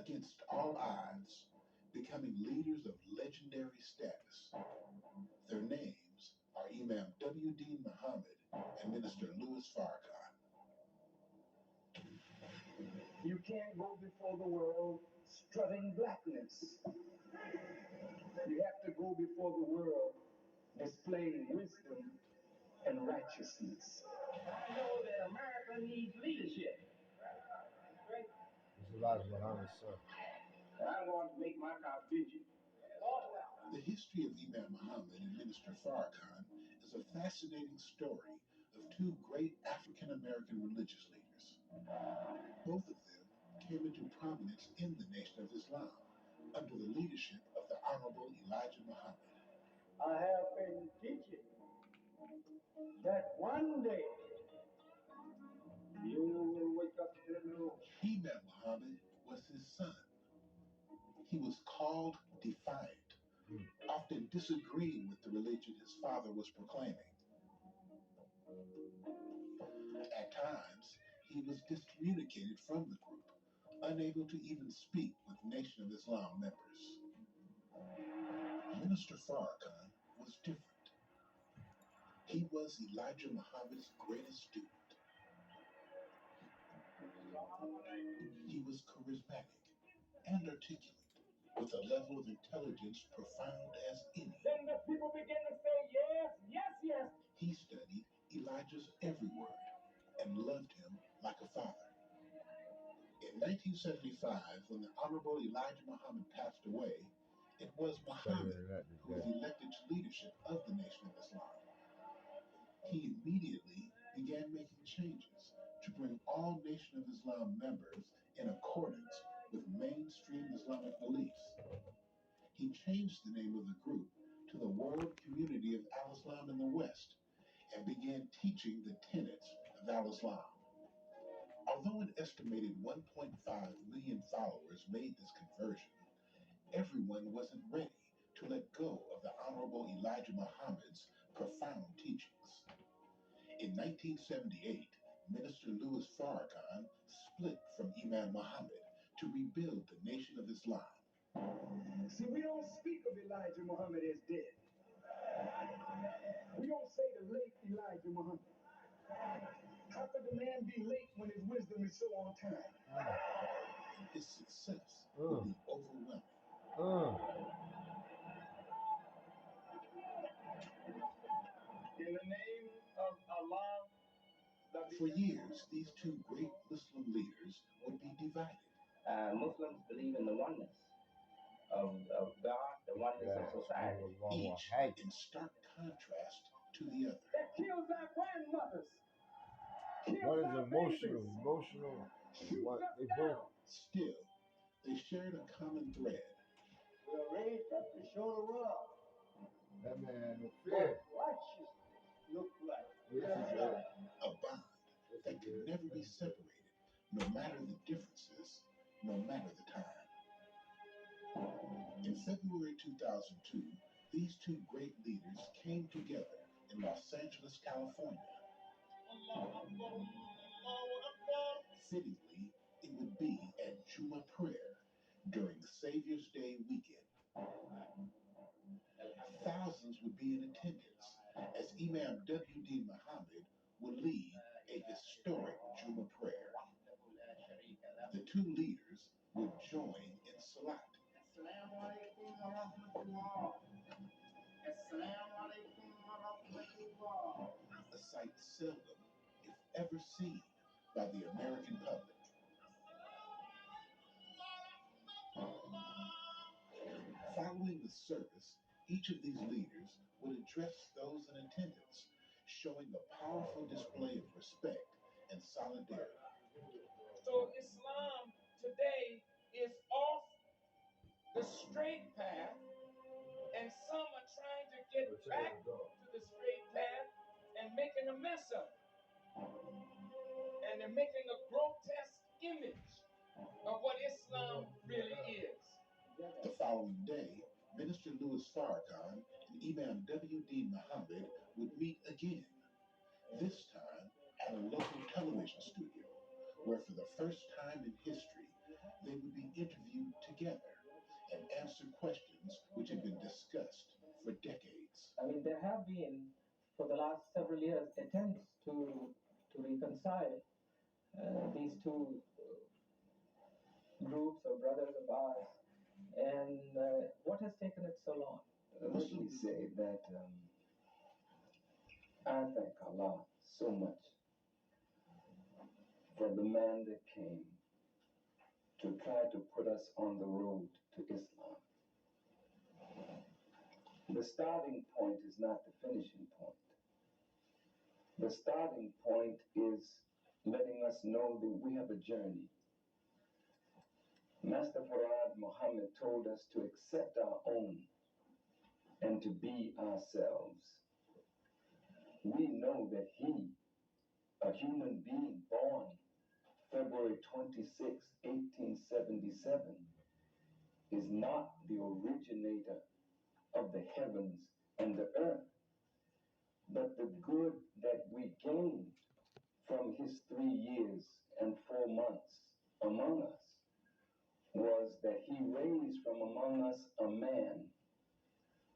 against all odds, becoming leaders of legendary status. Their names are Imam W.D. Muhammad and Minister Louis Farrakhan. You can't go before the world strutting blackness. You have to go before the world displaying wisdom and righteousness. I know that America needs leadership. It's Elijah Muhammad's son. I want to make my contribution. The history of Imam Muhammad and Minister Farrakhan is a fascinating story of two great African American religious leaders. Both of them came into prominence in the Nation of Islam under the leadership of the Honorable Elijah Muhammad. I have been teaching that one day you will wake up to the news. Imam Muhammad was his son. He was called defiant, often disagreeing with the religion his father was proclaiming. At times, he was discommunicated from the group, unable to even speak with Nation of Islam members. Minister Farrakhan was different. He was Elijah Muhammad's greatest student. He was charismatic and articulate, with a level of intelligence profound as any. Then the people begin to say, yes, yes, yes. He studied Elijah's every word and loved him like a father. In 1975, when the Honorable Elijah Muhammad passed away, it was Muhammad who was elected to leadership of the Nation of Islam. He immediately began making changes to bring all Nation of Islam members in accordance with mainstream Islamic beliefs. He changed the name of the group to the World Community of Al-Islam in the West and began teaching the tenets of Al-Islam. Although an estimated 1.5 million followers made this conversion, everyone wasn't ready to let go of the Honorable Elijah Muhammad's profound teachings. In 1978, Minister Louis Farrakhan split from Imam Muhammad to rebuild the Nation of Islam. See, we don't speak of Elijah Muhammad as dead. We don't say the late Elijah Muhammad. How could the man be late when his wisdom is so on time? His success would be overwhelming. In the name of Allah. For years, these two great Muslim leaders would be divided. Muslims believe in the oneness of God, the oneness of society. Each in stark contrast to the other. That kills our grandmothers. One is emotional. They both. Still, they shared a common thread. We're raised up to show the world That man no fear. what righteousness look like. A bond that could never be separated, no matter the differences, no matter the time. In February 2002, these two great leaders came together in Los Angeles, California. Fittingly, it would be at Juma prayer during Savior's Day weekend. Thousands would be in attendance as Imam W.D. Muhammad would lead a historic Juma prayer. The two leaders would join in Salat. Assalamu alaikum wa rahmatullah. Assalamu alaikum wa rahmatullah. A sight seldom, if ever seen, by the American public. Following the service, each of these leaders would address those in attendance, showing a powerful display of respect and solidarity. So Islam today is off the straight path, and some are trying to get back to the straight path and making a mess of it. And they're making a grotesque image of what Islam really is. The following day, Minister Louis Farrakhan and Imam W.D. Muhammad would meet again, this time at a local television studio, where for the first time in history, They would be interviewed together and answer questions which had been discussed for decades. I mean, there have been, for the last several years, attempts to reconcile these two groups or brothers of ours. And what has taken it so long? Let me say that I thank Allah so much for the man that came to try to put us on the road to Islam. The starting point is not the finishing point. The starting point is letting us know that we have a journey. Master Farad Muhammad told us to accept our own and to be ourselves. We know that he, a human being born February 26, 1877, is not the originator of the heavens and the earth, but the good that we gained from his 3 years and 4 months among us was that he raised from among us a man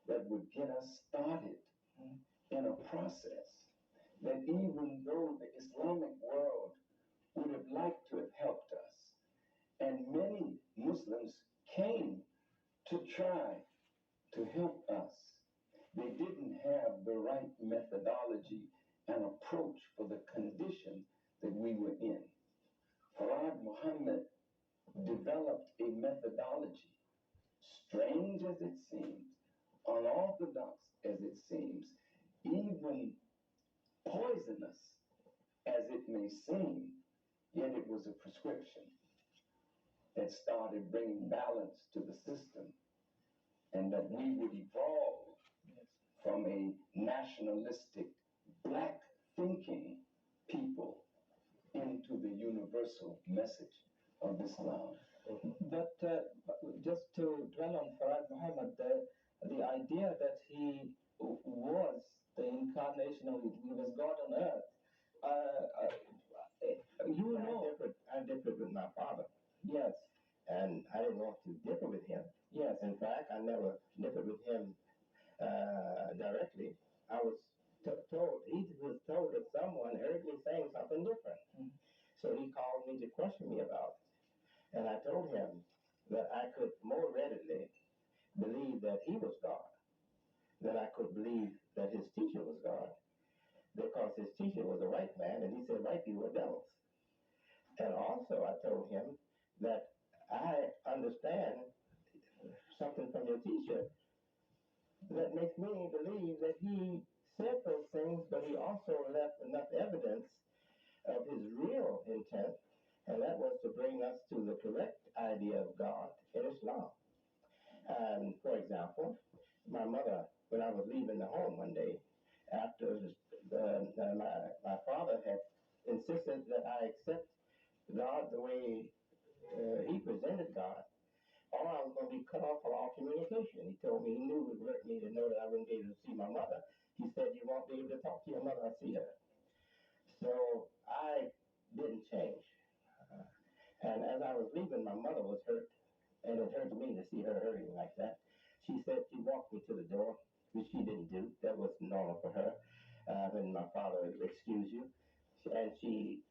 that would get us started in a process that even though the Islamic world would have liked to have helped us, and many Muslims came to try to help us, they didn't have the right methodology and approach for the condition that we were in. Farad Muhammad developed a methodology, strange as it seems, unorthodox as it seems, even poisonous as it may seem, yet it was a prescription that started bringing balance to the system, and that we would evolve from a nationalistic, black thinking people into the universal message of Islam. But just to dwell on Farad Muhammad, the idea that he was the incarnation of, he was God on earth, you know. I differed with my father. Yes. And I didn't want to differ with him. Yes. In fact, I never differed with him directly. I was told, he was told that someone heard me saying something different. Mm-hmm. So he called me to question me about it. And I told him that I could more readily believe that he was God than I could believe that his teacher was God. Because his teacher was a white man, and he said white people were devils. And also I told him that I understand something from your teacher that makes me believe that he said those things, but he also left enough evidence of his real intent, and that was to bring us to the correct idea of God in Islam. And for example, my mother, when I was leaving the home one day, after my father had insisted that I accept God the way he presented God, or I was going to be cut off from all communication. He told me he knew it would hurt me to know that I wouldn't be able to see my mother. He said, you won't be able to talk to your mother or see her. So I didn't change. And as I was leaving, my mother was hurt, and it hurt me to see her hurting like that. She said she walked me to the door, which she didn't do. That was normal for her. When my father excused you. And she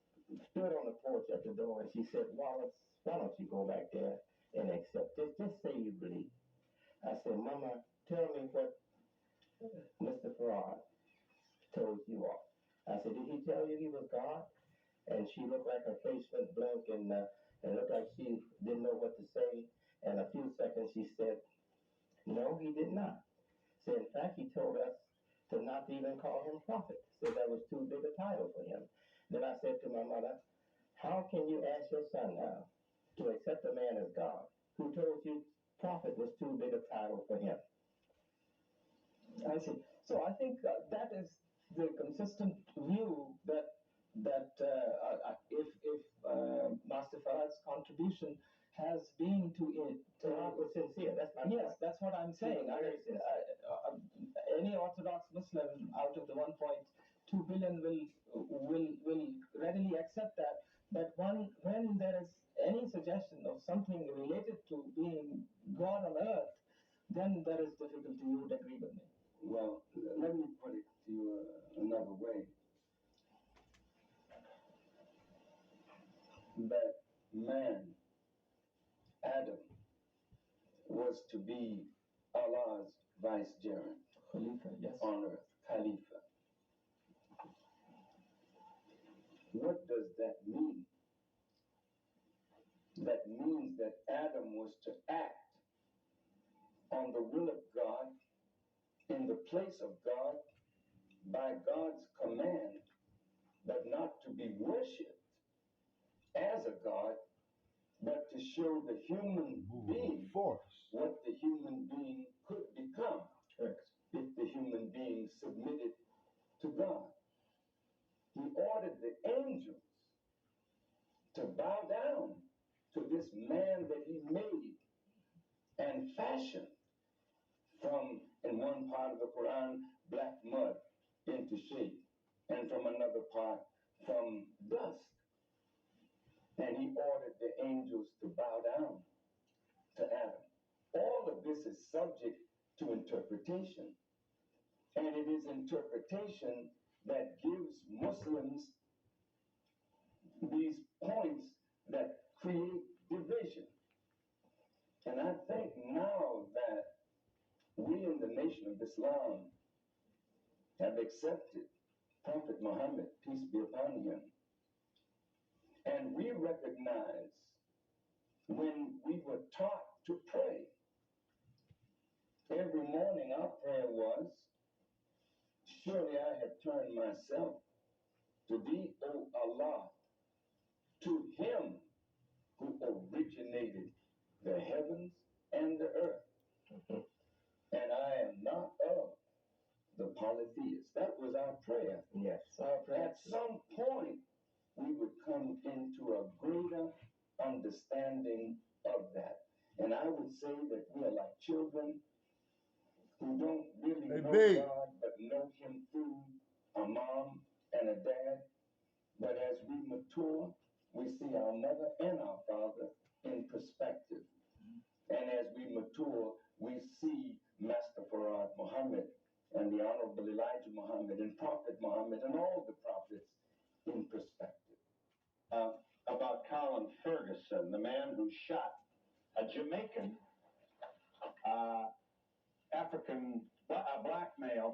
stood on the porch at the door, and she said, Wallace, why don't you go back there and accept this? Just say you believe. I said, Mama, tell me what Mr. Farad told you all. I said, did he tell you he was God? And she looked like her face went blank, and looked like she didn't know what to say. And a few seconds she said, no, he did not. So in fact, he told us to not even call him prophet. Said that was too big a title for him. Then I said to my mother, how can you ask your son now to accept a man as God who told you prophet was too big a title for him? I see. So I think that is the consistent view that if Master Farad's contribution has been to it. Farad was sincere. That's my Yes, point. that's what I'm saying. Any Orthodox Muslim out of the 1.2 billion will readily accept that. But when there is any suggestion of something related to being God on earth, then that is difficult. You would agree with me. Well, let me put it to you another way. That man, Adam, was to be Allah's vicegerent Khalifa, yes. on earth, Khalifa. What does that mean? That means that Adam was to act on the will of God, in the place of God, by God's command, but not to be worshipped as a God, but to show the human being what the human being could become if the human being submitted to God. He ordered the angels to bow down to this man that he made and fashioned from, in one part of the Quran, black mud into shape, and from another part, from dust. And he ordered the angels to bow down to Adam. All of this is subject to interpretation. And it is interpretation that gives Muslims these points that create division. And I think now that we in the Nation of Islam have accepted Prophet Muhammad, peace be upon him, and we recognize when we were taught to pray, every morning our prayer was, surely I have turned myself to thee, O Allah, to him who originated the heavens and the earth. And I am not of the polytheists. That was our prayer. Yes. At some point, we would come into a greater understanding of that. And I would say that we are like children who don't really know God, but know him through a mom and a dad. But as we mature, we see our mother and our father in perspective. And as we mature, we see Master Farad Muhammad and the Honorable Elijah Muhammad and Prophet Muhammad and all the prophets in perspective. About Colin Ferguson, the man who shot a Jamaican black male